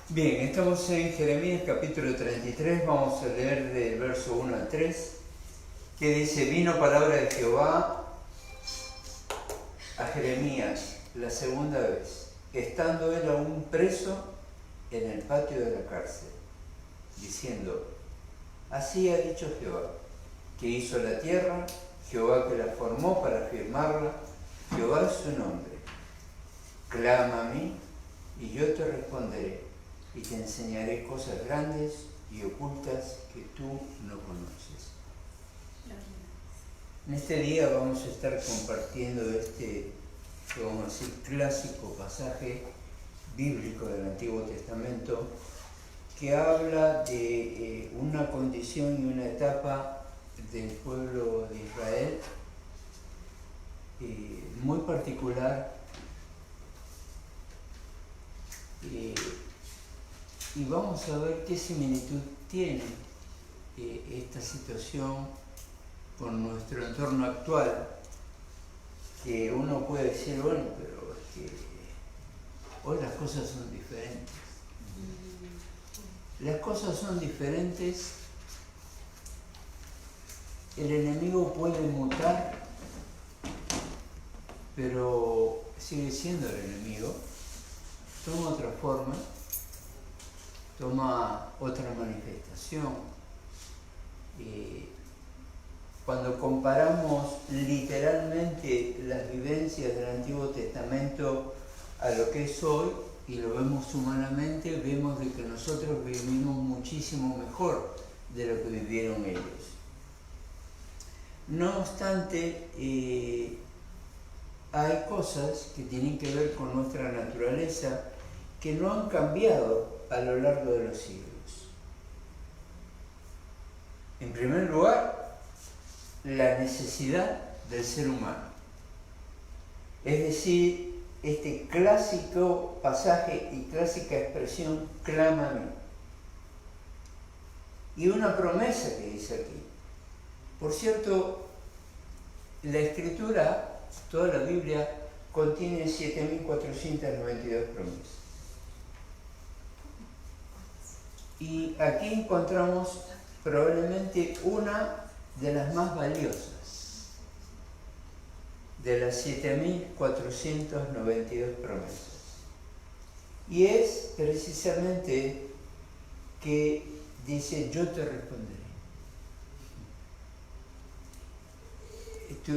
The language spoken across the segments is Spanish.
Bien, estamos en Jeremías capítulo 33, vamos a leer del verso 1 al 3, que dice: vino palabra de Jehová a Jeremías la segunda vez, estando él aún preso en el patio de la cárcel, diciendo: así ha dicho Jehová, que hizo la tierra, Jehová que la formó para firmarla, Jehová es su nombre. Clama a mí, y yo te responderé, y te enseñaré cosas grandes y ocultas que tú no conoces. En este día vamos a estar compartiendo este, vamos a decir, clásico pasaje bíblico del Antiguo Testamento, que habla de una condición y una etapa del pueblo de Israel muy particular, y vamos a ver qué similitud tiene esta situación con nuestro entorno actual, que uno puede decir, bueno, pero es que hoy las cosas son diferentes. Las cosas son diferentes, el enemigo puede mutar, pero sigue siendo el enemigo, toma otra forma, toma otra manifestación. Cuando comparamos literalmente las vivencias del Antiguo Testamento a lo que es hoy, y lo vemos humanamente, vemos de que nosotros vivimos muchísimo mejor de lo que vivieron ellos. No obstante, hay cosas que tienen que ver con nuestra naturaleza que no han cambiado a lo largo de los siglos. En primer lugar, la necesidad del ser humano. Es decir, este clásico pasaje y clásica expresión, clama a mí. Y una promesa que dice aquí. Por cierto, la Escritura, toda la Biblia, contiene 7.492 promesas. Y aquí encontramos probablemente una de las más valiosas, de las 7.492 promesas. Y es precisamente que dice: yo te responderé.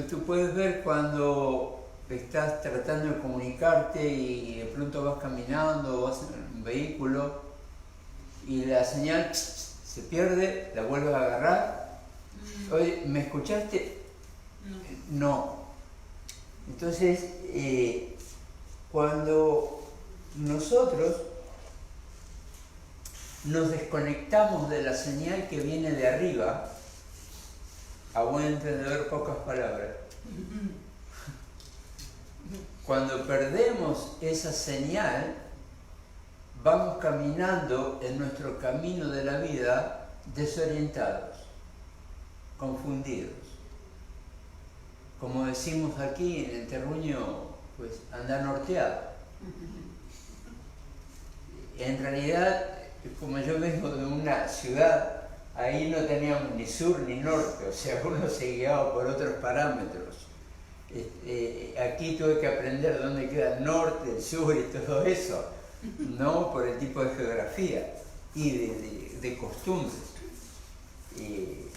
Tú puedes ver cuando estás tratando de comunicarte y de pronto vas caminando o vas en un vehículo y la señal se pierde, la vuelves a agarrar. Oye, ¿me escuchaste? No. Entonces, cuando nosotros nos desconectamos de la señal que viene de arriba, a buen entendedor, pocas palabras, cuando perdemos esa señal, vamos caminando en nuestro camino de la vida desorientados, confundidos. Como decimos aquí en el terruño, pues anda norteado. En realidad, como yo vengo de una ciudad, ahí no teníamos ni sur ni norte, o sea, uno se guiaba por otros parámetros. Aquí tuve que aprender dónde queda el norte, el sur y todo eso, no por el tipo de geografía y de costumbres.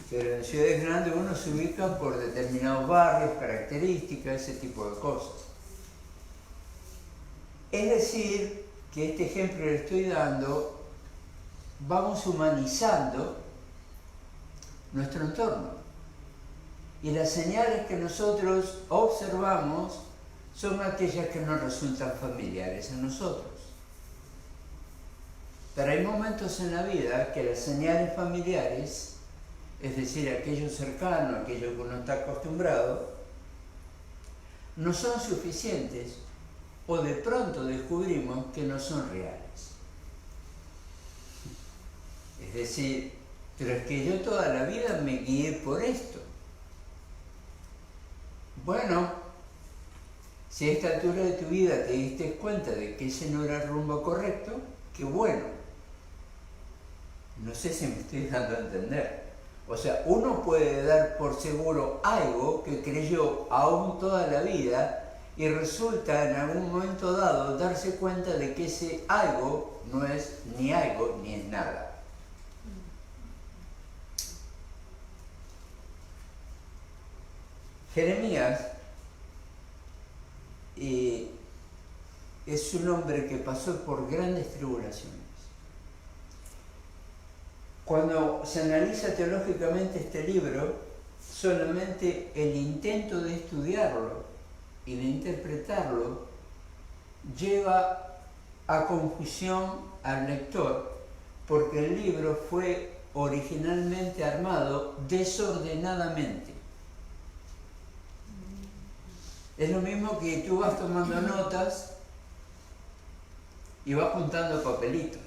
Pero en ciudades grandes uno se ubica por determinados barrios, características, ese tipo de cosas. Es decir, que este ejemplo que le estoy dando, vamos humanizando nuestro entorno. Y las señales que nosotros observamos son aquellas que nos resultan familiares a nosotros. Pero hay momentos en la vida que las señales familiares, es decir, aquello cercano, aquello que uno está acostumbrado, no son suficientes, o de pronto descubrimos que no son reales. Es decir, pero es que yo toda la vida me guié por esto. Bueno, si a esta altura de tu vida te diste cuenta de que ese no era el rumbo correcto, qué bueno. No sé si me estoy dando a entender. O sea, uno puede dar por seguro algo que creyó aún toda la vida y resulta en algún momento dado darse cuenta de que ese algo no es ni algo ni es nada. Jeremías es un hombre que pasó por grandes tribulaciones. Cuando se analiza teológicamente este libro, solamente el intento de estudiarlo y de interpretarlo lleva a confusión al lector, porque el libro fue originalmente armado desordenadamente. Es lo mismo que tú vas tomando notas y vas juntando papelitos.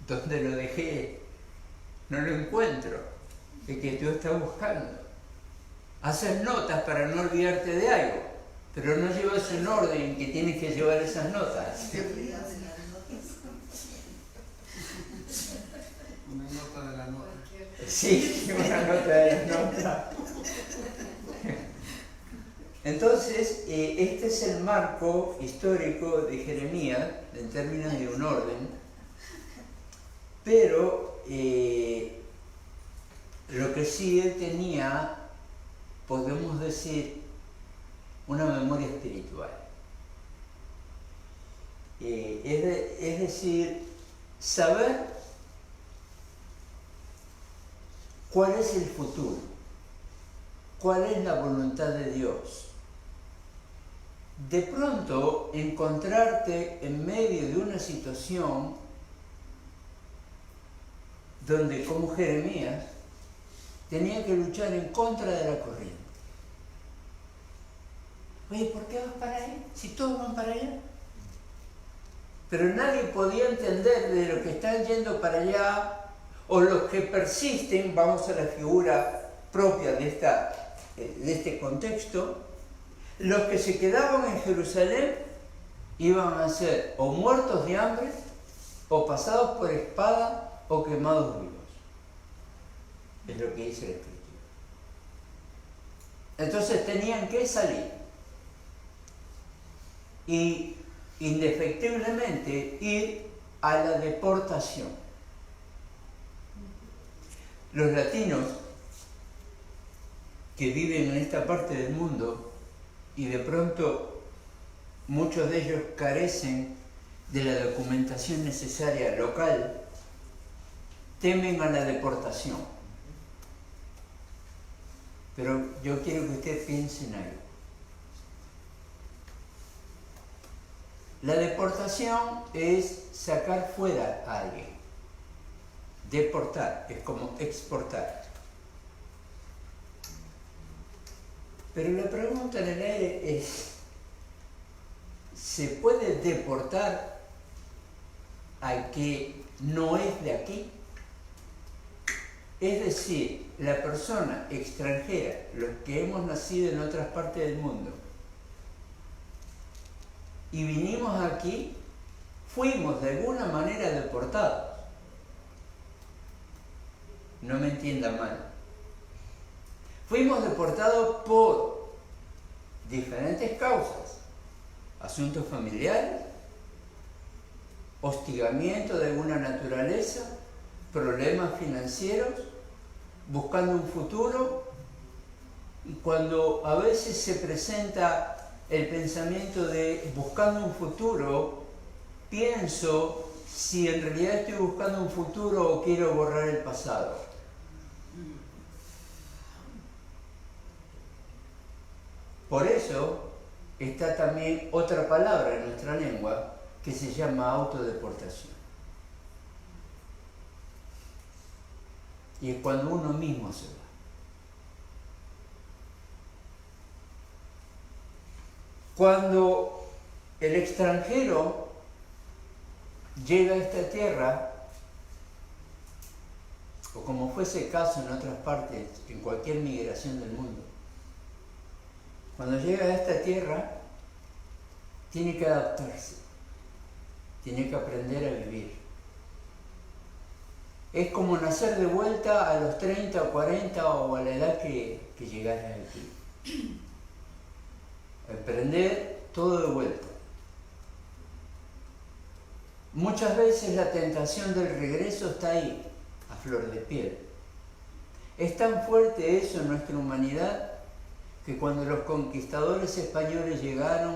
¿Dónde lo dejé? No lo encuentro. El que tú estás buscando. Haces notas para no olvidarte de algo, pero no llevas un orden en que tienes que llevar esas notas. Una nota de la nota. Sí, una nota de la nota. Entonces, este es el marco histórico de Jeremías en términos de un orden, pero lo que sí él tenía, podemos decir, una memoria espiritual. Es decir, saber cuál es el futuro, cuál es la voluntad de Dios. De pronto encontrarte en medio de una situación donde, como Jeremías, tenía que luchar en contra de la corriente. Oye, ¿por qué vas para ahí? Si todos van para allá. Pero nadie podía entender de los que están yendo para allá, o los que persisten, vamos a la figura propia de este contexto, los que se quedaban en Jerusalén iban a ser o muertos de hambre, o pasados por espada, o quemados vivos. Es lo que dice la Escritura. Entonces tenían que salir y indefectiblemente ir a la deportación. Los latinos que viven en esta parte del mundo y de pronto muchos de ellos carecen de la documentación necesaria local, temen a la deportación. Pero yo quiero que usted piense en algo. La deportación es sacar fuera a alguien. Deportar es como exportar. Pero la pregunta en el aire es, ¿se puede deportar al que no es de aquí? Es decir, la persona extranjera, los que hemos nacido en otras partes del mundo, y vinimos aquí, fuimos de alguna manera deportados. No me entiendan mal. Fuimos deportados por diferentes causas. Asuntos familiares, hostigamiento de alguna naturaleza, problemas financieros, buscando un futuro. Y cuando a veces se presenta el pensamiento de buscando un futuro, pienso si en realidad estoy buscando un futuro o quiero borrar el pasado. Por eso está también otra palabra en nuestra lengua que se llama autodeportación. Y es cuando uno mismo se va. Cuando el extranjero llega a esta tierra, o como fuese el caso en otras partes, en cualquier migración del mundo, cuando llega a esta tierra, tiene que adaptarse. Tiene que aprender a vivir. Es como nacer de vuelta a los 30 o 40 o a la edad que llegaras aquí. Aprender todo de vuelta. Muchas veces la tentación del regreso está ahí, a flor de piel. Es tan fuerte eso en nuestra humanidad que cuando los conquistadores españoles llegaron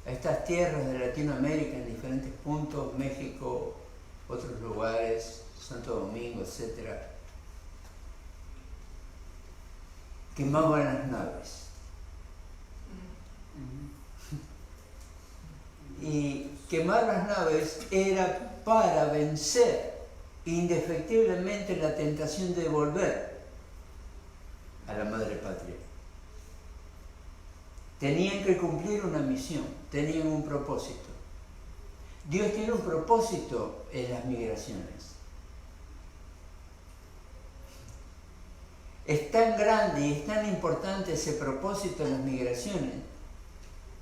a estas tierras de Latinoamérica en diferentes puntos, México, otros lugares, Santo Domingo, etc., quemaban las naves. Y quemar las naves era para vencer indefectiblemente la tentación de volver a la madre patria. Tenían que cumplir una misión, tenían un propósito. Dios tiene un propósito en las migraciones. Es tan grande y es tan importante ese propósito en las migraciones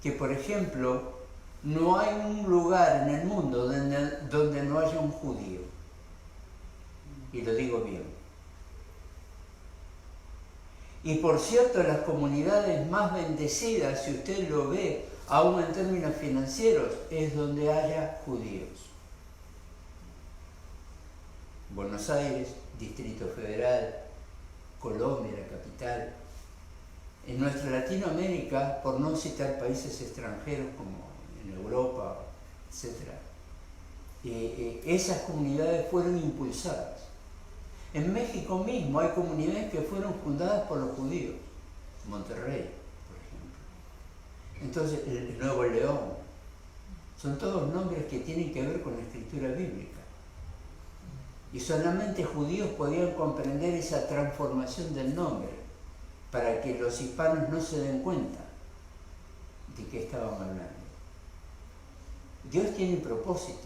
que, por ejemplo, no hay un lugar en el mundo donde no haya un judío. Y lo digo bien. Y por cierto, las comunidades más bendecidas, si usted lo ve, aún en términos financieros, es donde haya judíos. Buenos Aires, Distrito Federal, Colombia, la capital. En nuestra Latinoamérica, por no citar países extranjeros como en Europa, etc., esas comunidades fueron impulsadas. En México mismo hay comunidades que fueron fundadas por los judíos. Monterrey, por ejemplo. Entonces, el Nuevo León. Son todos nombres que tienen que ver con la escritura bíblica. Y solamente judíos podían comprender esa transformación del nombre para que los hispanos no se den cuenta de qué estaban hablando. Dios tiene propósitos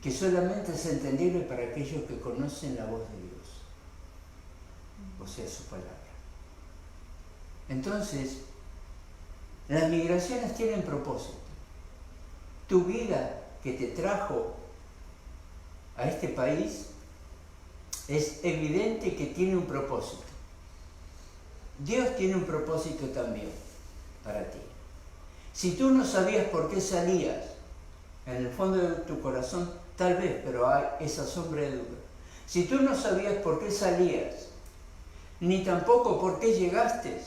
que solamente es entendible para aquellos que conocen la voz de Dios, o sea, su palabra. Entonces, las migraciones tienen propósito. Tu vida que te trajo a este país es evidente que tiene un propósito. Dios tiene un propósito también para ti. Si tú no sabías por qué salías, en el fondo de tu corazón, tal vez, pero hay esa sombra de duda. Si tú no sabías por qué salías, ni tampoco por qué llegaste,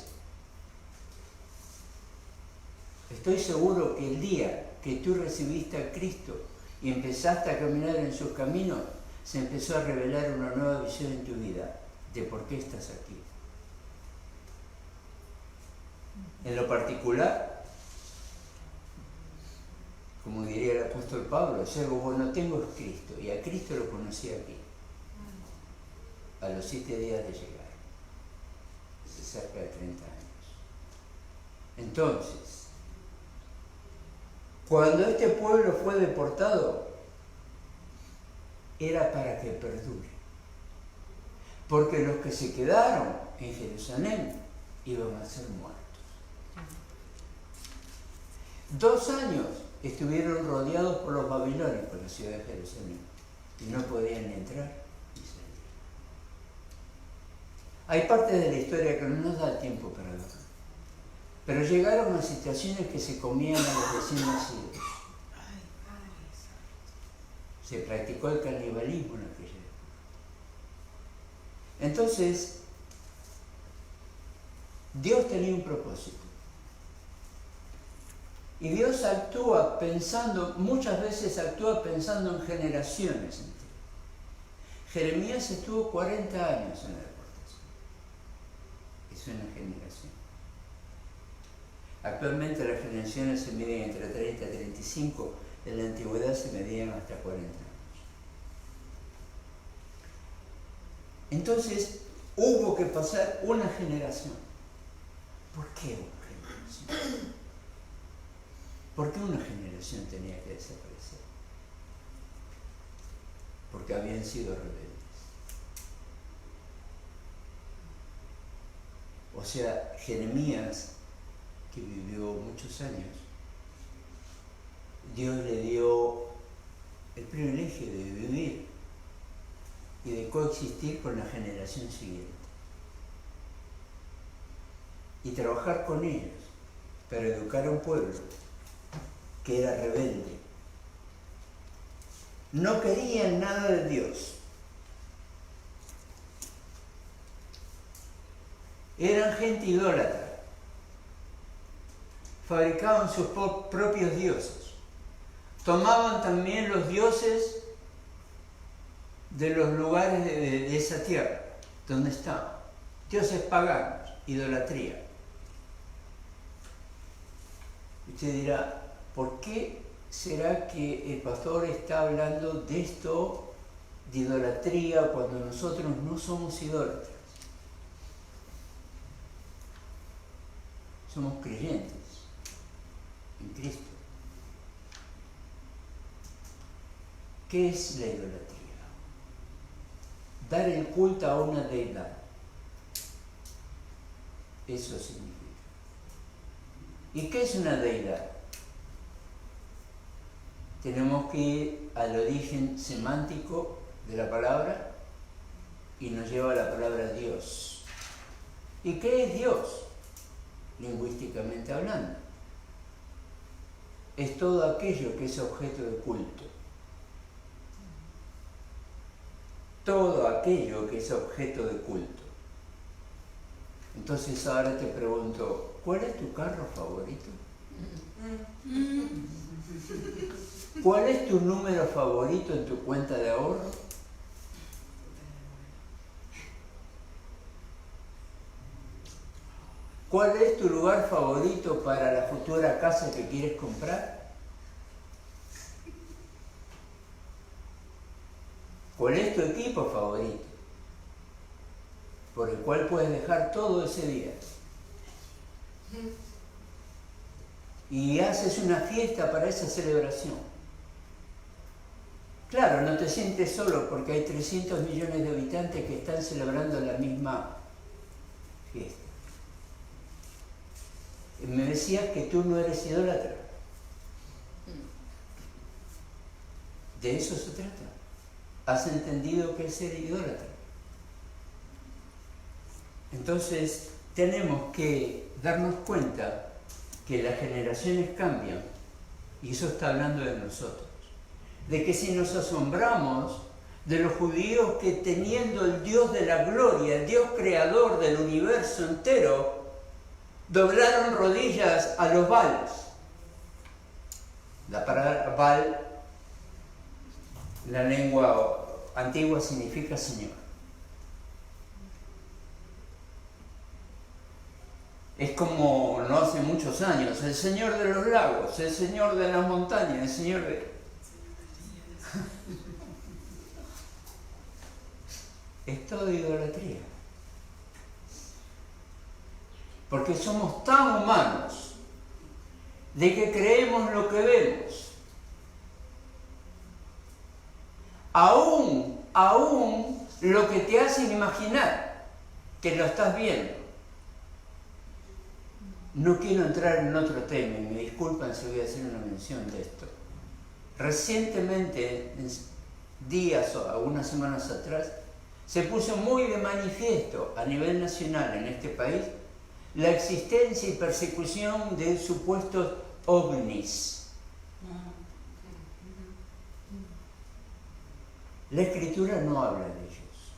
estoy seguro que el día que tú recibiste a Cristo y empezaste a caminar en sus caminos, se empezó a revelar una nueva visión en tu vida de por qué estás aquí. En lo particular, como diría el apóstol Pablo, si algo bueno tengo es Cristo, y a Cristo lo conocí aquí, a los 7 días de llegar, hace cerca de 30 años. Entonces, cuando este pueblo fue deportado, era para que perdure, porque los que se quedaron en Jerusalén iban a ser muertos. 2 años estuvieron rodeados por los babilónicos en la ciudad de Jerusalén y no podían ni entrar ni salir. Hay partes de la historia que no nos da tiempo para ver, pero llegaron a situaciones que se comían a los recién nacidos. Se practicó el canibalismo en aquella época. Entonces, Dios tenía un propósito. Y Dios actúa pensando, muchas veces actúa pensando en generaciones enteras. Jeremías estuvo 40 años en la deportación. Es una generación. Actualmente las generaciones se miden entre 30 y 35, en la antigüedad se medían hasta 40 años. Entonces, hubo que pasar una generación. ¿Por qué una generación? ¿Por qué una generación tenía que desaparecer? Porque habían sido rebeldes. O sea, Jeremías, que vivió muchos años, Dios le dio el privilegio de vivir y de coexistir con la generación siguiente y trabajar con ellos para educar a un pueblo que era rebelde. No querían nada de Dios. Eran gente idólatra. Fabricaban sus propios dioses. Tomaban también los dioses de los lugares de esa tierra, donde estaban. Dioses paganos, idolatría. Usted dirá, ¿por qué será que el pastor está hablando de esto, de idolatría, cuando nosotros no somos idólatras? Somos creyentes en Cristo. ¿Qué es la idolatría? Dar el culto a una deidad. Eso significa. ¿Y qué es una deidad? Tenemos que ir al origen semántico de la palabra y nos lleva a la palabra Dios. ¿Y qué es Dios? Lingüísticamente hablando. Es todo aquello que es objeto de culto. Todo aquello que es objeto de culto. Entonces ahora te pregunto, ¿cuál es tu carro favorito? ¿Cuál es tu número favorito en tu cuenta de ahorro? ¿Cuál es tu lugar favorito para la futura casa que quieres comprar? ¿Cuál es tu equipo favorito? Por el cual puedes dejar todo ese día. Y haces una fiesta para esa celebración. Claro, no te sientes solo porque hay 300 millones de habitantes que están celebrando la misma fiesta. Me decías que tú no eres idólatra. De eso se trata. ¿Has entendido qué es ser idólatra? Entonces, tenemos que darnos cuenta que las generaciones cambian, y eso está hablando de nosotros. De que si nos asombramos de los judíos que teniendo el Dios de la gloria, el Dios creador del universo entero, doblaron rodillas a los Baales. La palabra Baal, en la lengua antigua, significa Señor. Es como no hace muchos años, el Señor de los lagos, el Señor de las montañas, el Señor de... Es todo idolatría. Porque somos tan humanos de que creemos lo que vemos. Aún lo que te hacen imaginar que lo estás viendo. No quiero entrar en otro tema, y me disculpan si voy a hacer una mención de esto. Recientemente, días o algunas semanas atrás, se puso muy de manifiesto a nivel nacional en este país la existencia y persecución de supuestos ovnis. La Escritura no habla de ellos.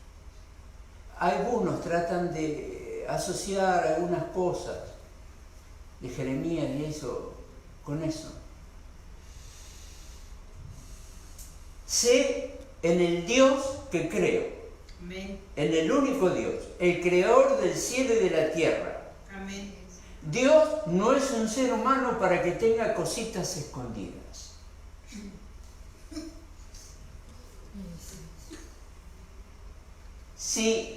Algunos tratan de asociar algunas cosas de Jeremías y eso con eso. Sé en el Dios que creo. Amén. En el único Dios, el creador del cielo y de la tierra. Amén. Dios no es un ser humano para que tenga cositas escondidas. Si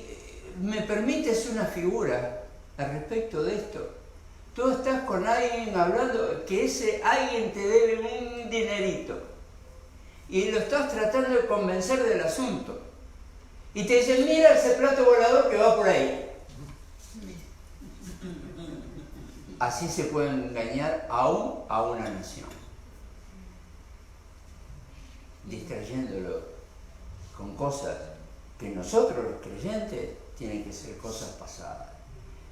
me permites una figura al respecto de esto, tú estás con alguien hablando que ese alguien te debe un dinerito y lo estás tratando de convencer del asunto y te dicen, mira ese plato volador que va por ahí. Así se puede engañar aún a una nación. distrayéndolo con cosas que nosotros los creyentes tienen que ser cosas pasadas.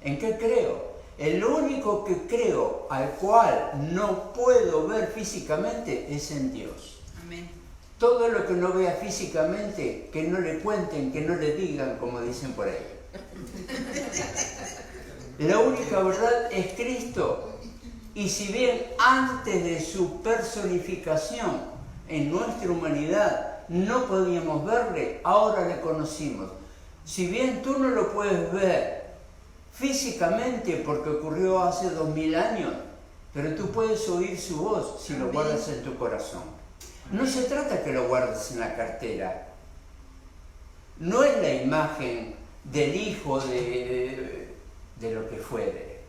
¿En qué creo? El único que creo al cual no puedo ver físicamente es en Dios. Amén. Todo lo que no vea físicamente, que no le cuenten, que no le digan, como dicen por ahí. La única verdad es Cristo. Y si bien antes de su personificación en nuestra humanidad no podíamos verle, ahora le conocimos. Si bien tú no lo puedes ver físicamente porque ocurrió hace 2000 años, pero tú puedes oír su voz si lo guardas en tu corazón. No se trata que lo guardes en la cartera. No es la imagen del hijo de lo que fuere.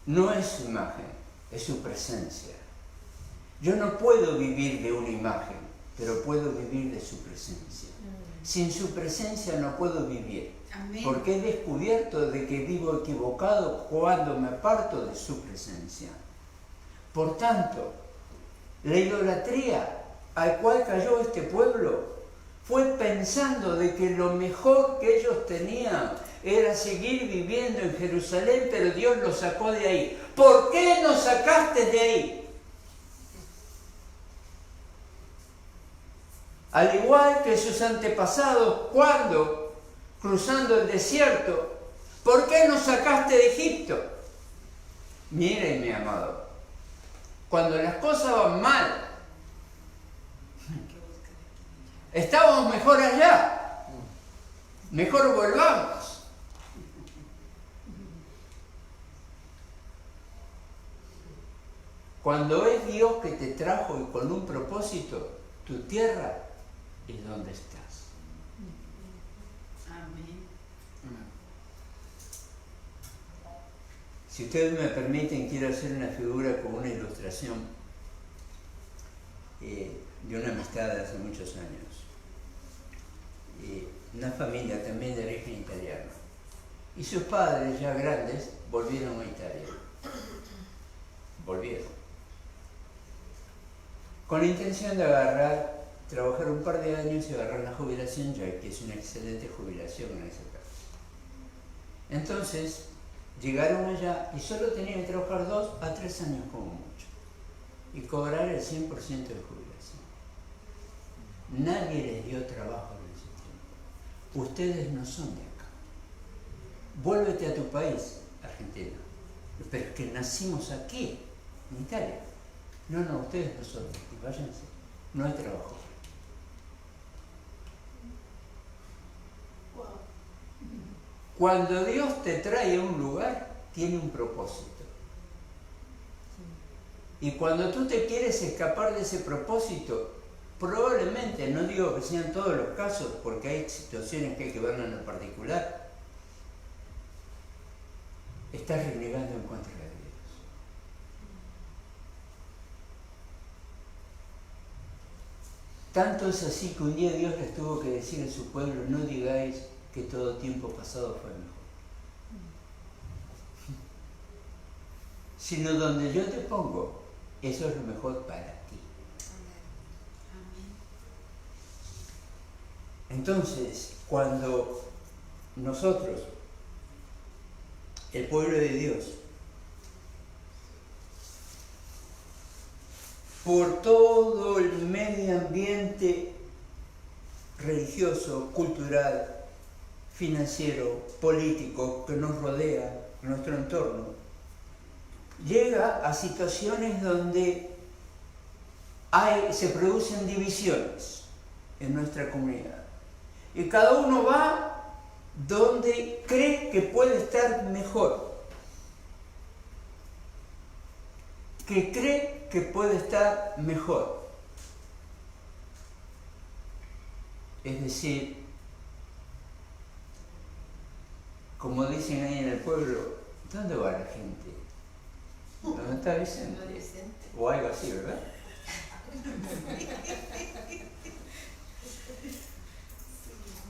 No es su imagen, es su presencia. Yo no puedo vivir de una imagen, pero puedo vivir de su presencia. Sin su presencia no puedo vivir. Amén. Porque he descubierto de que vivo equivocado cuando me aparto de su presencia. Por tanto, la idolatría al cual cayó este pueblo fue pensando de que lo mejor que ellos tenían era seguir viviendo en Jerusalén, pero Dios los sacó de ahí. ¿Por qué nos sacaste de ahí? Al igual que sus antepasados, cuando, cruzando el desierto, ¿por qué nos sacaste de Egipto? Miren, mi amado, cuando las cosas van mal, estábamos mejor allá, mejor volvamos. Cuando es Dios que te trajo y con un propósito, tu tierra es donde estás. Amén. Si ustedes me permiten, quiero hacer una figura con una ilustración de una amistad de hace muchos años. Una familia también de origen italiano. Y sus padres, ya grandes, volvieron a Italia. Volvieron. Con la intención de trabajar un par de años y agarrar la jubilación, ya que es una excelente jubilación en ese caso. Entonces, llegaron allá y solo tenían que trabajar 2 a 3 años como mucho. Y cobrar el 100% de jubilación. Nadie les dio trabajo en ese tiempo. Ustedes no son de acá. Vuélvete a tu país, Argentina. Pero es que nacimos aquí, en Italia. No, ustedes no son de aquí, váyanse. No hay trabajo. Cuando Dios te trae a un lugar, tiene un propósito. Y cuando tú te quieres escapar de ese propósito, probablemente, no digo que sean todos los casos, porque hay situaciones que hay que verlo en lo particular, estás renegando en contra de Dios. Tanto es así que un día Dios les tuvo que decir a su pueblo, no digáis que todo tiempo pasado fue mejor. Sino donde yo te pongo, eso es lo mejor para ti. Entonces, cuando nosotros, el pueblo de Dios, por todo el medio ambiente religioso, cultural, financiero, político que nos rodea, nuestro entorno, llega a situaciones donde se producen divisiones en nuestra comunidad. Y cada uno va donde cree que puede estar mejor. Que cree que puede estar mejor. Es decir, como dicen ahí en el pueblo, ¿dónde va la gente? ¿Dónde está Vicente? O algo así, ¿verdad?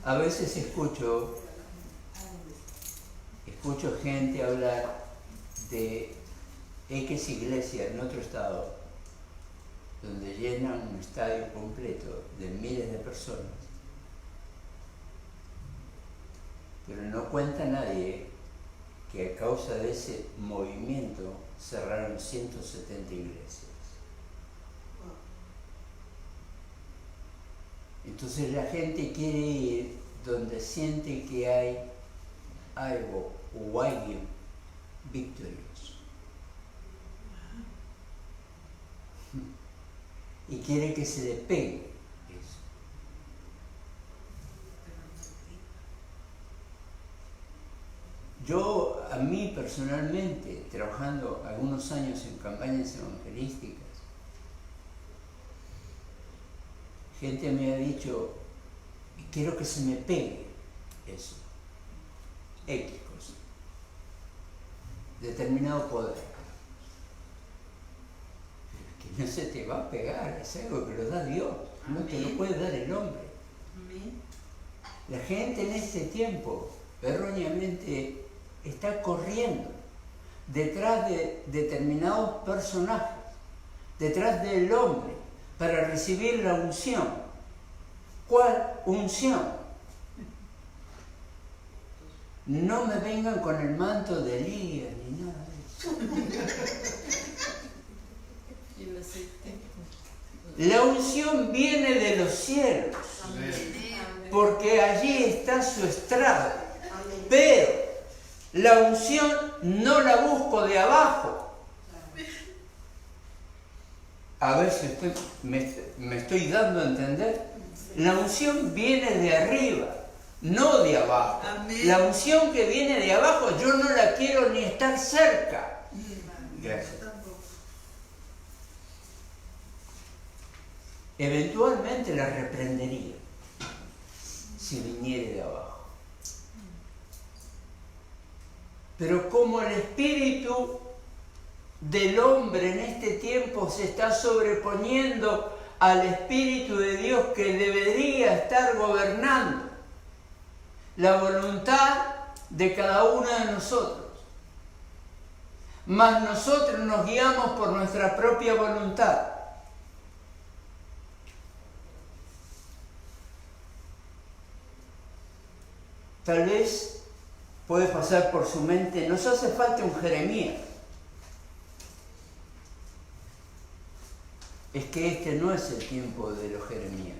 A veces escucho gente hablar de X iglesia en otro estado donde llenan un estadio completo de miles de personas, pero no cuenta nadie que a causa de ese movimiento cerraron 170 iglesias. Entonces la gente quiere ir donde siente que hay algo o alguien victorioso. Y quiere que se le pegue eso. Yo, a mí personalmente, trabajando algunos años en campañas evangelísticas, gente me ha dicho, quiero que se me pegue eso, X cosa, determinado poder. Pero que no se te va a pegar, es algo que lo da Dios, no te lo puede dar el hombre. La gente en este tiempo, erróneamente, está corriendo detrás de determinados personajes, detrás del hombre, para recibir la unción. ¿Cuál unción? No me vengan con el manto de Elías ni nada de eso. La unción viene de los cielos, porque allí está su estrado. Pero la unción no la busco de abajo. A ver si me estoy dando a entender. La unción viene de arriba, no de abajo. Amén. La unción que viene de abajo yo no la quiero ni estar cerca. Gracias. Eventualmente la reprendería si viniere de abajo. Pero como el espíritu del hombre en este tiempo se está sobreponiendo al Espíritu de Dios que debería estar gobernando la voluntad de cada uno de nosotros, mas nosotros nos guiamos por nuestra propia voluntad. Tal vez puede pasar por su mente, nos hace falta un Jeremías. Es que este no es el tiempo de los Jeremías.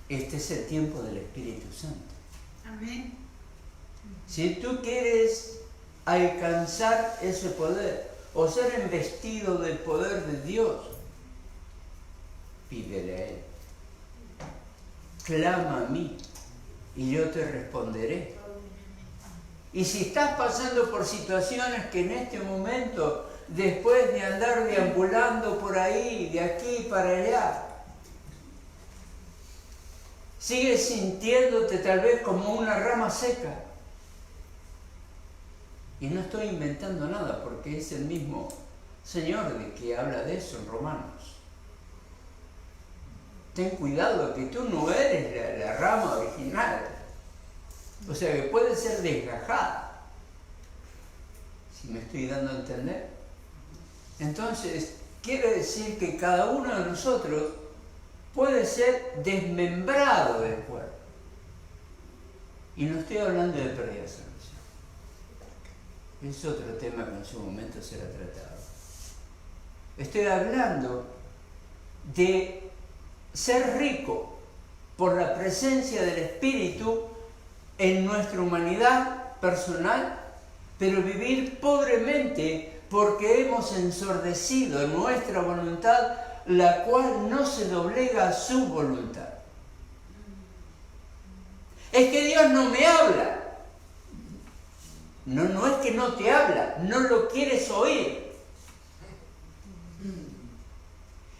Este es el tiempo del Espíritu Santo. Amén. Si tú quieres alcanzar ese poder o ser investido del poder de Dios, pídele a Él. Clama a mí y yo te responderé. Y si estás pasando por situaciones que en este momento, después de andar deambulando por ahí, de aquí para allá, sigues sintiéndote tal vez como una rama seca. Y no estoy inventando nada, porque es el mismo Señor de que habla de eso en Romanos. Ten cuidado que tú no eres la rama original. O sea que puede ser desgajada. Si me estoy dando a entender. Entonces, quiere decir que cada uno de nosotros puede ser desmembrado del cuerpo. Y no estoy hablando de pérdida de salvación. Es otro tema que en su momento será tratado. Estoy hablando de ser rico por la presencia del Espíritu en nuestra humanidad personal, pero vivir pobremente porque hemos ensordecido nuestra voluntad, la cual no se doblega a su voluntad. Es que Dios no me habla. No es que no te habla, no lo quieres oír.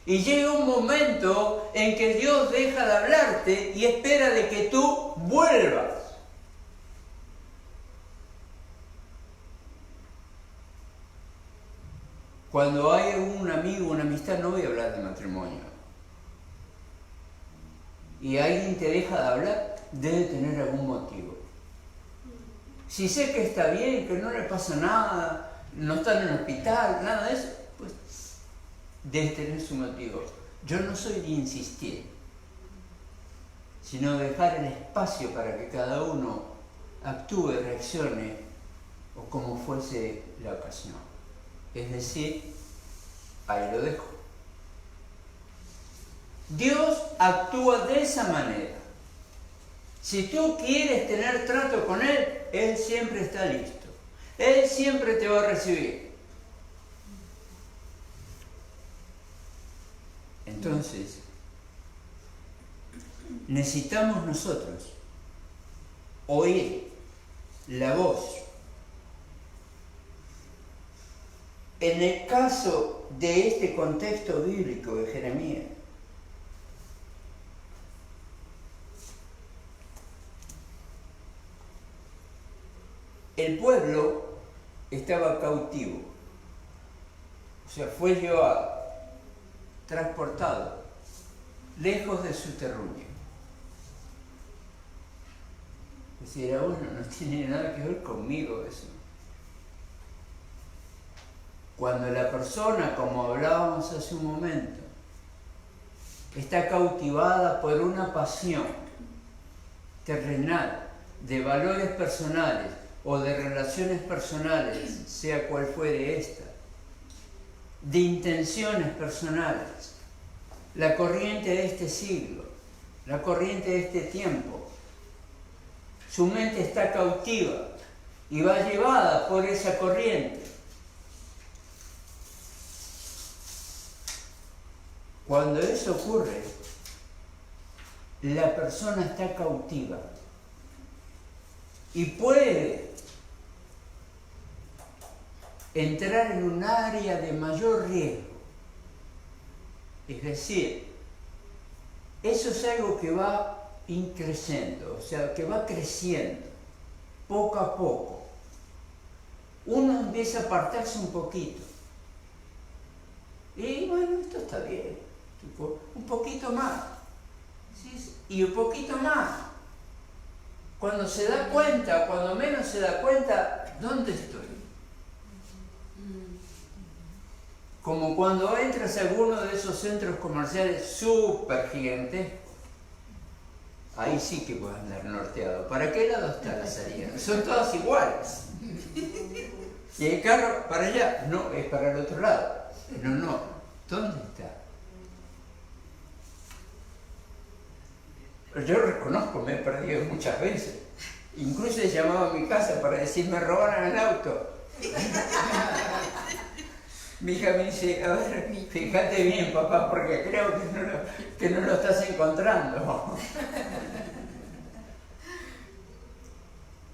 Y llega un momento en que Dios deja de hablarte y espera de que tú vuelvas. Cuando hay un amigo, una amistad, no voy a hablar de matrimonio. Y alguien te deja de hablar, debe tener algún motivo. Si sé que está bien, que no le pasa nada, no está en el hospital, nada de eso, pues de tener su motivo. Yo no soy de insistir, sino dejar el espacio para que cada uno actúe, reaccione, o como fuese la ocasión. Es decir, ahí lo dejo. Dios actúa de esa manera. Si tú quieres tener trato con Él, Él siempre está listo. Él siempre te va a recibir. Entonces, necesitamos nosotros oír la voz. En el caso de este contexto bíblico de Jeremías, el pueblo estaba cautivo, o sea, fue llevado, transportado, lejos de su terruño. Es decir, bueno, no tiene nada que ver conmigo eso. Cuando la persona, como hablábamos hace un momento, está cautivada por una pasión terrenal, de valores personales o de relaciones personales, sea cual fuere esta, de intenciones personales, la corriente de este siglo, la corriente de este tiempo, su mente está cautiva y va llevada por esa corriente. Cuando eso ocurre, la persona está cautiva y puede entrar en un área de mayor riesgo. Es decir, eso es algo que va increciendo, o sea, que va creciendo poco a poco. Uno empieza a apartarse un poquito. Y bueno, esto está bien. Un poquito más. ¿Sí? Y un poquito más. Cuando se da cuenta, cuando menos se da cuenta, ¿dónde estoy? Como cuando entras a alguno de esos centros comerciales súper gigantescos. Ahí sí que puedes andar norteado. ¿Para qué lado está la salida? Son todas iguales. Y el carro para allá, no, es para el otro lado. No, ¿dónde está? Yo reconozco, me he perdido muchas veces. Incluso he llamado a mi casa para decir, me robaron el auto. Mi hija me dice, a ver, fíjate bien, papá, porque creo que no lo estás encontrando.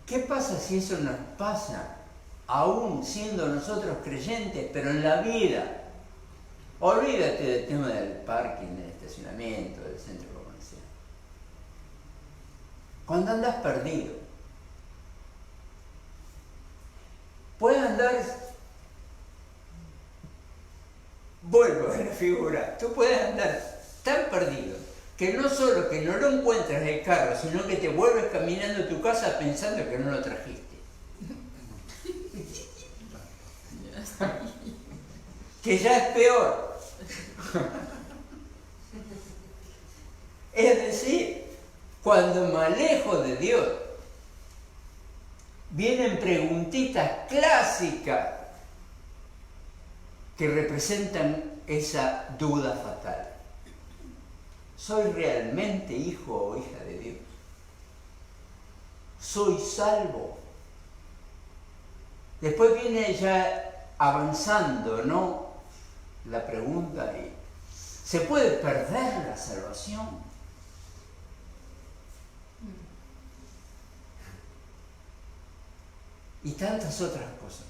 ¿Qué pasa si eso nos pasa, aún siendo nosotros creyentes, pero en la vida? Olvídate del tema del parking, del estacionamiento, del centro comercial. Cuando andas perdido, puedes andar... Vuelvo a la figura. Tú puedes andar tan perdido que no solo que no lo encuentras en el carro, sino que te vuelves caminando a tu casa pensando que no lo trajiste. Que ya es peor. Es decir, cuando me alejo de Dios, vienen preguntitas clásicas que representan esa duda fatal. ¿Soy realmente hijo o hija de Dios? ¿Soy salvo? Después viene ya avanzando, ¿no?, la pregunta de, ¿se puede perder la salvación? Y tantas otras cosas.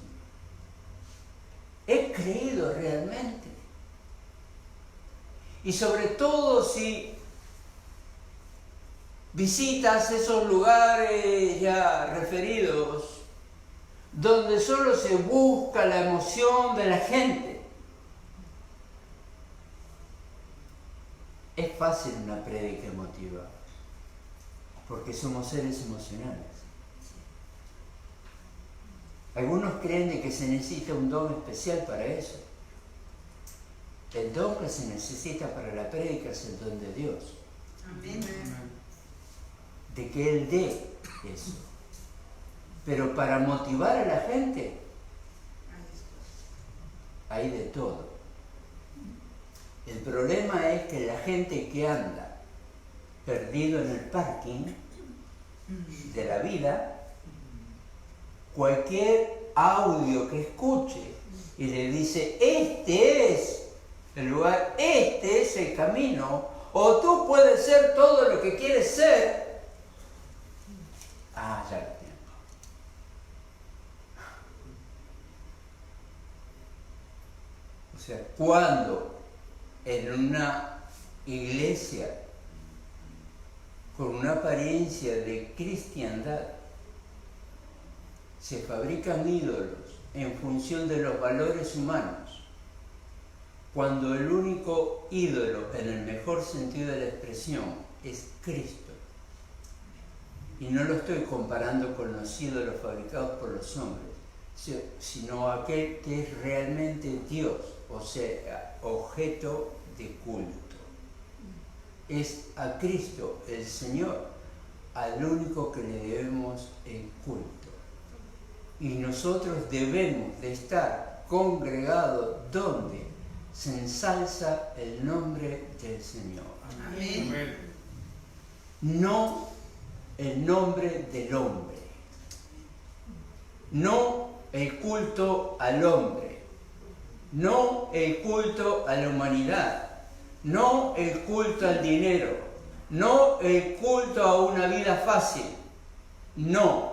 ¿He creído realmente? Y sobre todo si visitas esos lugares ya referidos, donde solo se busca la emoción de la gente, es fácil una prédica emotiva, porque somos seres emocionales. Algunos creen de que se necesita un don especial para eso. El don que se necesita para la prédica es el don de Dios. Amén. De que Él dé eso. Pero para motivar a la gente, hay de todo. El problema es que la gente que anda perdido en el parking de la vida, cualquier audio que escuche y le dice, este es el lugar, este es el camino, o tú puedes ser todo lo que quieres ser, ya lo tengo. O sea, cuando en una iglesia con una apariencia de cristiandad se fabrican ídolos en función de los valores humanos, cuando el único ídolo, en el mejor sentido de la expresión, es Cristo. Y no lo estoy comparando con los ídolos fabricados por los hombres, sino aquel que es realmente Dios, o sea, objeto de culto. Es a Cristo, el Señor, al único que le debemos el culto. Y nosotros debemos de estar congregados donde se ensalza el nombre del Señor. Amén. No el nombre del hombre. No el culto al hombre. No el culto a la humanidad. No el culto al dinero. No el culto a una vida fácil. No.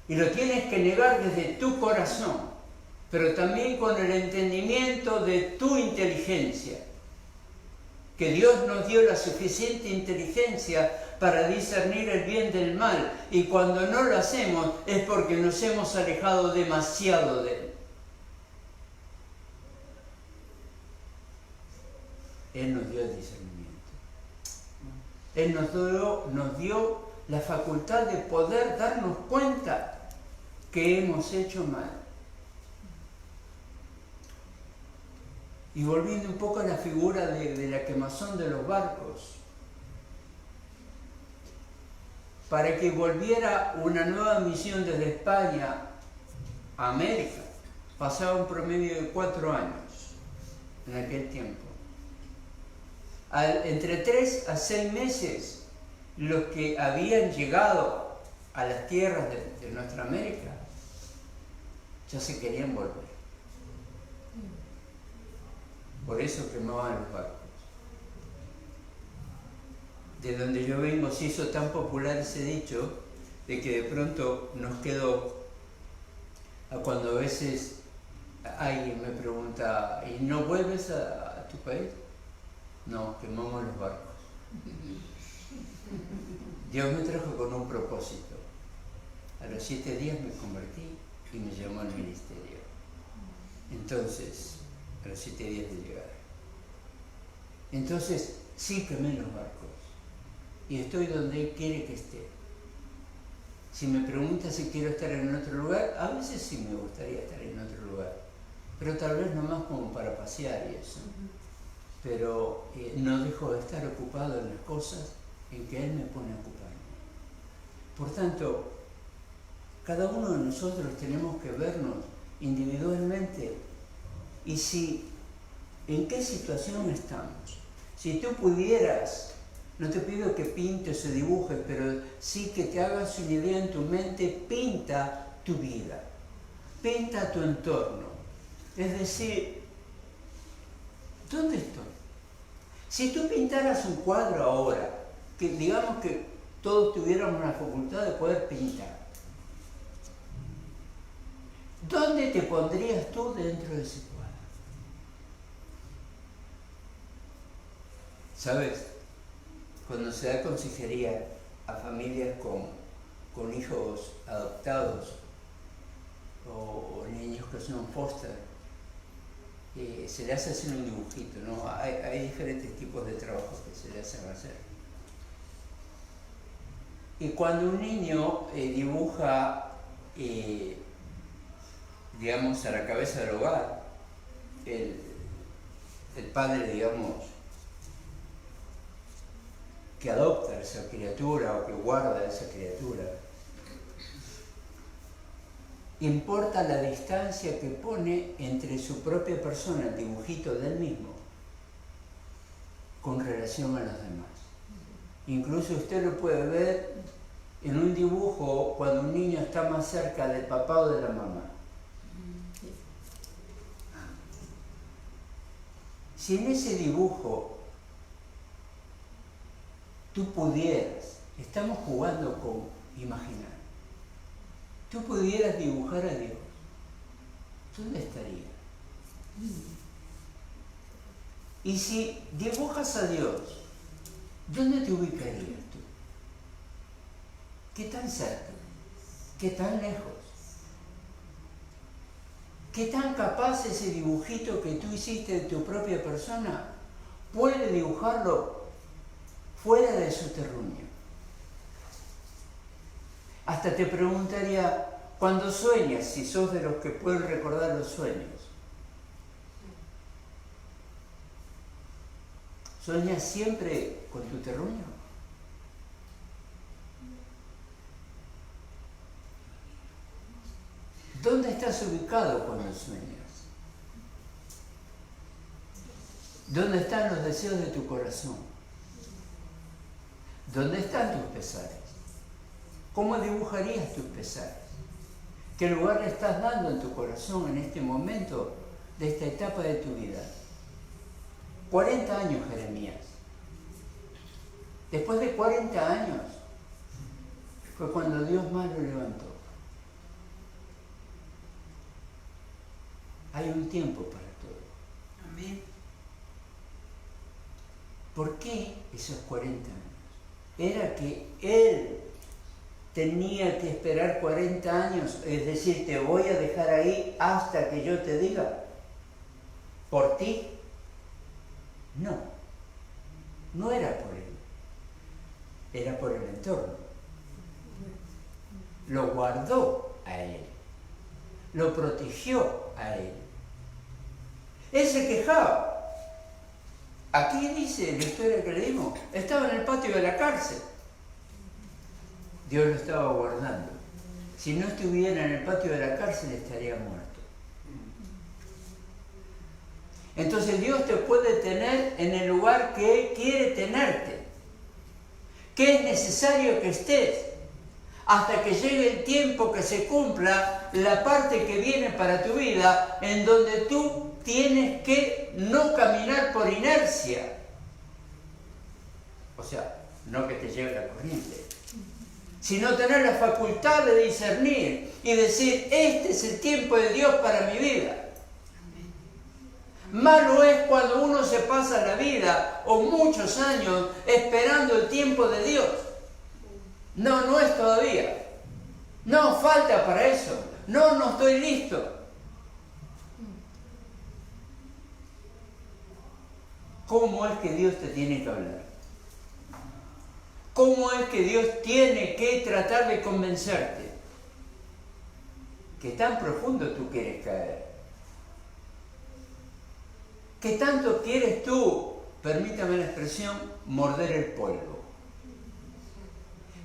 Y lo tienes que negar desde tu corazón, pero también con el entendimiento de tu inteligencia. Que Dios nos dio la suficiente inteligencia para discernir el bien del mal, y cuando no lo hacemos es porque nos hemos alejado demasiado de Él. Él nos dio el discernimiento. Él nos dio la facultad de poder darnos cuenta que hemos hecho mal. Y volviendo un poco a la figura de la quemazón de los barcos, para que volviera una nueva misión desde España a América, pasaba un promedio de 4 años en aquel tiempo. Entre 3 a 6 meses, los que habían llegado a las tierras de nuestra América ya se querían volver. Por eso quemaban los barcos. De donde yo vengo se hizo tan popular ese dicho de que de pronto nos quedó, cuando a veces alguien me pregunta, ¿y no vuelves a tu país? No, quemamos los barcos. Dios me trajo con un propósito. A los 7 días me convertí y me llamó al ministerio. Entonces, a los 7 días de llegar. Entonces, sí quemé los barcos. Y estoy donde Él quiere que esté. Si me pregunta si quiero estar en otro lugar, a veces sí me gustaría estar en otro lugar. Pero tal vez nomás como para pasear y eso. Pero no dejo de estar ocupado en las cosas en que Él me pone a ocuparme. Por tanto, cada uno de nosotros tenemos que vernos individualmente y en qué situación estamos. Si tú pudieras, no te pido que pintes o dibujes, pero sí que te hagas una idea en tu mente, pinta tu vida, pinta tu entorno. Es decir, ¿dónde estoy? Si tú pintaras un cuadro ahora, que digamos que todos tuviéramos la facultad de poder pintar, ¿dónde te pondrías tú dentro de ese cuadro? ¿Sabes? Cuando se da consejería a familias con hijos adoptados o niños que son foster, se le hace hacer un dibujito, ¿no? Hay diferentes tipos de trabajos que se le hacen hacer. Y cuando un niño dibuja digamos, a la cabeza del hogar, el padre, digamos, que adopta a esa criatura o que guarda a esa criatura. Importa la distancia que pone entre su propia persona, el dibujito del mismo, con relación a los demás. Incluso usted lo puede ver en un dibujo cuando un niño está más cerca del papá o de la mamá. Si en ese dibujo tú pudieras, estamos jugando con imaginar, tú pudieras dibujar a Dios, ¿dónde estaría? Y si dibujas a Dios, ¿dónde te ubicarías tú? ¿Qué tan cerca? ¿Qué tan lejos? ¿Qué tan capaz ese dibujito que tú hiciste de tu propia persona puede dibujarlo fuera de su terruño? Hasta te preguntaría, cuando sueñas, si sos de los que pueden recordar los sueños, ¿sueñas siempre con tu terruño? ¿Dónde estás ubicado cuando sueñas? ¿Dónde están los deseos de tu corazón? ¿Dónde están tus pesares? ¿Cómo dibujarías tus pesares? ¿Qué lugar le estás dando en tu corazón en este momento de esta etapa de tu vida? 40 años, Jeremías. Después de 40 años fue cuando Dios más lo levantó. Hay un tiempo para todo. Amén. ¿Por qué esos 40 años? Era que Él tenía que esperar 40 años, es decir, te voy a dejar ahí hasta que yo te diga. ¿Por ti? No. No era por Él. Era por el entorno. Lo guardó a Él. Lo protegió a Él. Él se quejaba. Aquí dice la historia que leímos, estaba en el patio de la cárcel. Dios lo estaba guardando. Si no estuviera en el patio de la cárcel, estaría muerto. Entonces Dios te puede tener en el lugar que Él quiere tenerte, que es necesario que estés, hasta que llegue el tiempo que se cumpla la parte que viene para tu vida, en donde tú tienes que no caminar por inercia. O sea, no que te lleve la corriente, sino tener la facultad de discernir y decir, este es el tiempo de Dios para mi vida. Malo es cuando uno se pasa la vida o muchos años esperando el tiempo de Dios. No, no es todavía. No, falta para eso. No, no estoy listo. ¿Cómo es que Dios te tiene que hablar? ¿Cómo es que Dios tiene que tratar de convencerte? ¿Qué tan profundo tú quieres caer? ¿Qué tanto quieres tú, permítame la expresión, morder el polvo?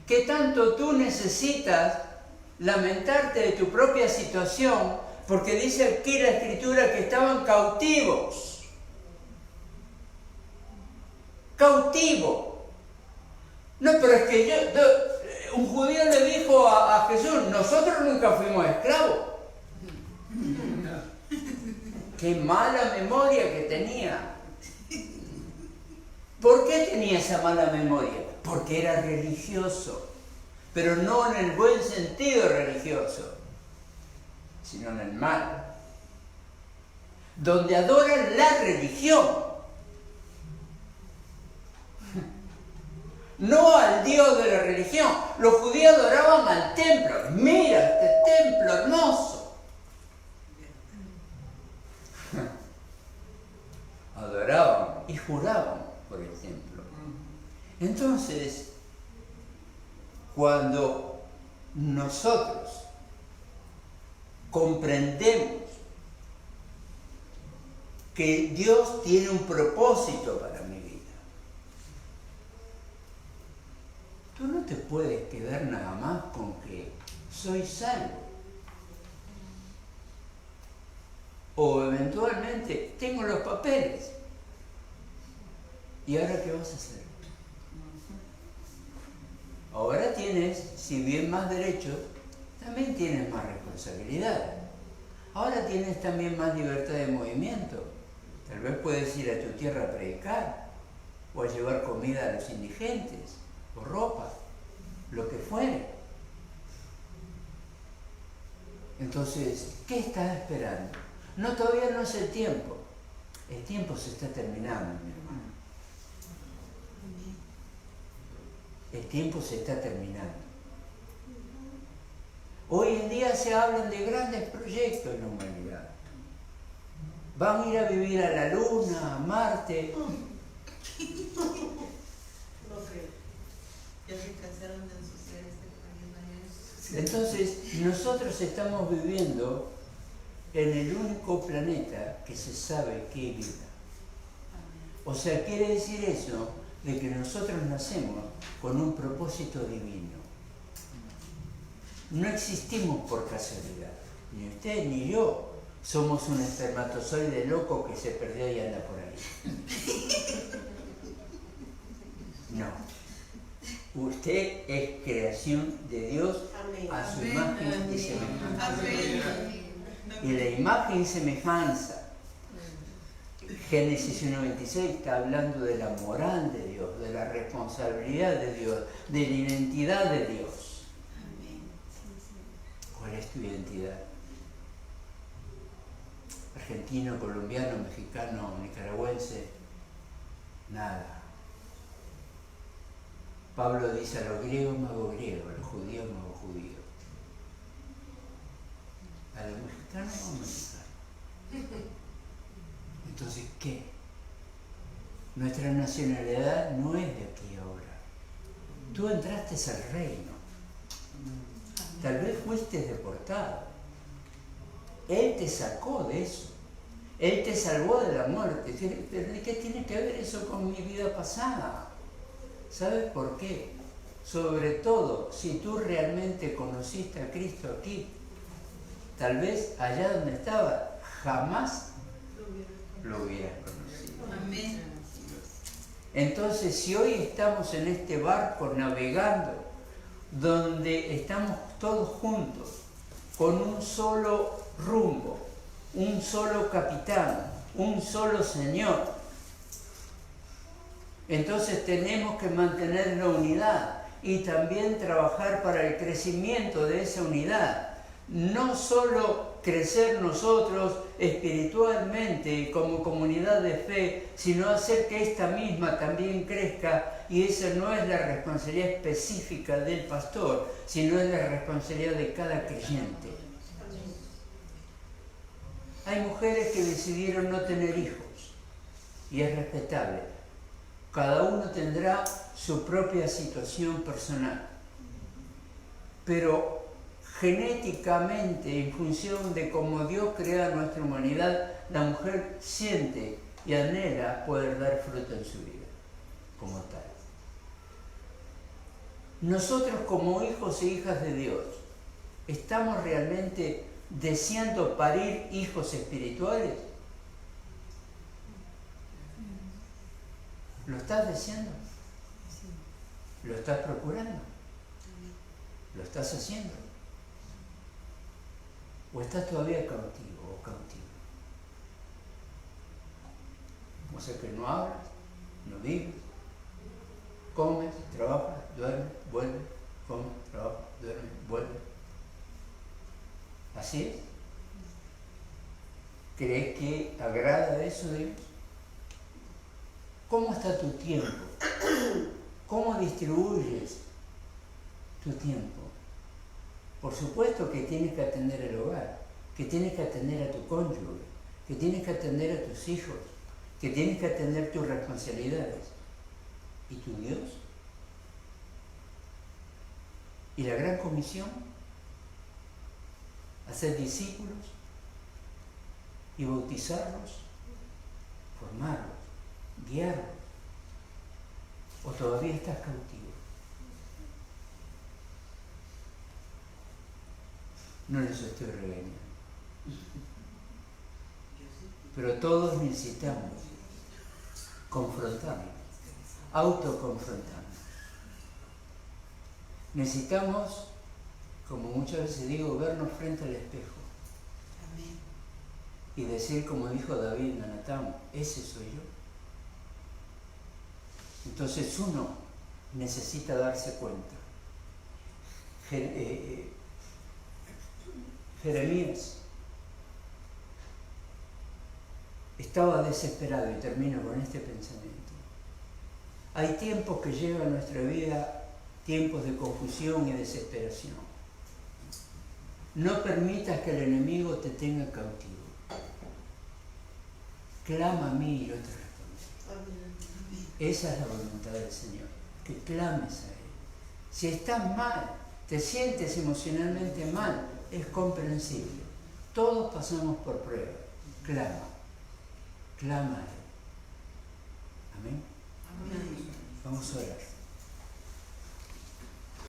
¿Qué tanto tú necesitas lamentarte de tu propia situación? Porque dice aquí la Escritura que estaban cautivos. Cautivo. No, pero es que un judío le dijo a Jesús, nosotros nunca fuimos esclavos. Qué mala memoria que tenía. ¿Por qué tenía esa mala memoria? Porque era religioso, pero no en el buen sentido religioso, sino en el mal, donde adoran la religión, no al Dios de la religión. Los judíos adoraban al templo. Mira este templo hermoso. Adoraban y juraban por el templo. Entonces, cuando nosotros comprendemos que Dios tiene un propósito para mi vida. Tú no te puedes quedar nada más con que soy salvo. O eventualmente tengo los papeles. ¿Y ahora qué vas a hacer? Ahora tienes, si bien más derechos, también tienes más responsabilidad. Ahora tienes también más libertad de movimiento. Tal vez puedes ir a tu tierra a predicar, o a llevar comida a los indigentes, o ropa, lo que fuere. Entonces, ¿qué estás esperando? No, todavía no es el tiempo. El tiempo se está terminando, mi hermano. El tiempo se está terminando. Hoy en día se hablan de grandes proyectos en la humanidad. Van a ir a vivir a la Luna, a Marte. No creo. Ya se cansaron de ensuciar este país. Entonces, nosotros estamos viviendo en el único planeta que se sabe que hay vida. O sea, quiere decir eso de que nosotros nacemos con un propósito divino. No existimos por casualidad. Ni usted ni yo somos un espermatozoide loco que se perdió y anda por ahí. No. Usted es creación de Dios a su imagen y semejanza. Y la imagen y semejanza, Génesis 1:26 está hablando de la moral de Dios, de la responsabilidad de Dios, de la identidad de Dios. ¿Cuál es tu identidad? Argentino, colombiano, mexicano, nicaragüense, nada. Pablo dice: a los griegos me hago griego, a los judíos me hago judío. A los mexicanos me hago mexicano. Entonces, ¿qué? Nuestra nacionalidad no es de aquí ahora. Tú entraste al reino. Tal vez fuiste deportado. Él te sacó de eso. Él te salvó de la muerte. ¿Pero qué tiene que ver eso con mi vida pasada? ¿Sabes por qué? Sobre todo, si tú realmente conociste a Cristo aquí, tal vez allá donde estaba, jamás lo hubieras conocido. Amén. Entonces, si hoy estamos en este barco navegando, donde estamos todos juntos, con un solo rumbo, un solo capitán, un solo Señor, entonces tenemos que mantener la unidad y también trabajar para el crecimiento de esa unidad. No solo crecer nosotros espiritualmente como comunidad de fe, sino hacer que esta misma también crezca, y esa no es la responsabilidad específica del pastor, sino es la responsabilidad de cada creyente. Hay mujeres que decidieron no tener hijos, y es respetable. Cada uno tendrá su propia situación personal, pero genéticamente, en función de cómo Dios crea nuestra humanidad, la mujer siente y anhela poder dar fruto en su vida, como tal. Nosotros, como hijos e hijas de Dios, ¿estamos realmente deseando parir hijos espirituales? ¿Lo estás deseando? ¿Lo estás procurando? ¿Lo estás haciendo? ¿O estás todavía cautivo o cautiva? O sea que no hablas, no vives, comes, trabajas, duermes, vuelves, comes, trabajas, duermes, vuelves. ¿Así es? ¿Crees que agrada eso de Dios? ¿Cómo está tu tiempo? ¿Cómo distribuyes tu tiempo? Por supuesto que tienes que atender el hogar, que tienes que atender a tu cónyuge, que tienes que atender a tus hijos, que tienes que atender tus responsabilidades. ¿Y tu Dios? ¿Y la gran comisión? hacer discípulos y bautizarlos, formarlos, guiarlos. ¿O todavía estás cautivo? No les estoy regañando. Pero todos necesitamos confrontarnos, autoconfrontarnos. Necesitamos, como muchas veces digo, vernos frente al espejo. Amén. Y decir, como dijo David a Natán, ese soy yo. Entonces uno necesita darse cuenta. Jeremías estaba desesperado, y termino con este pensamiento. Hay tiempos que llegan a nuestra vida, tiempos de confusión y desesperación. No permitas que el enemigo te tenga cautivo. Clama a mí y yo te responderé. Esa es la voluntad del Señor, que clames a Él. Si estás mal, te sientes emocionalmente mal, es comprensible. Todos pasamos por prueba. Clama a Él. Amén. Amén. Vamos a orar.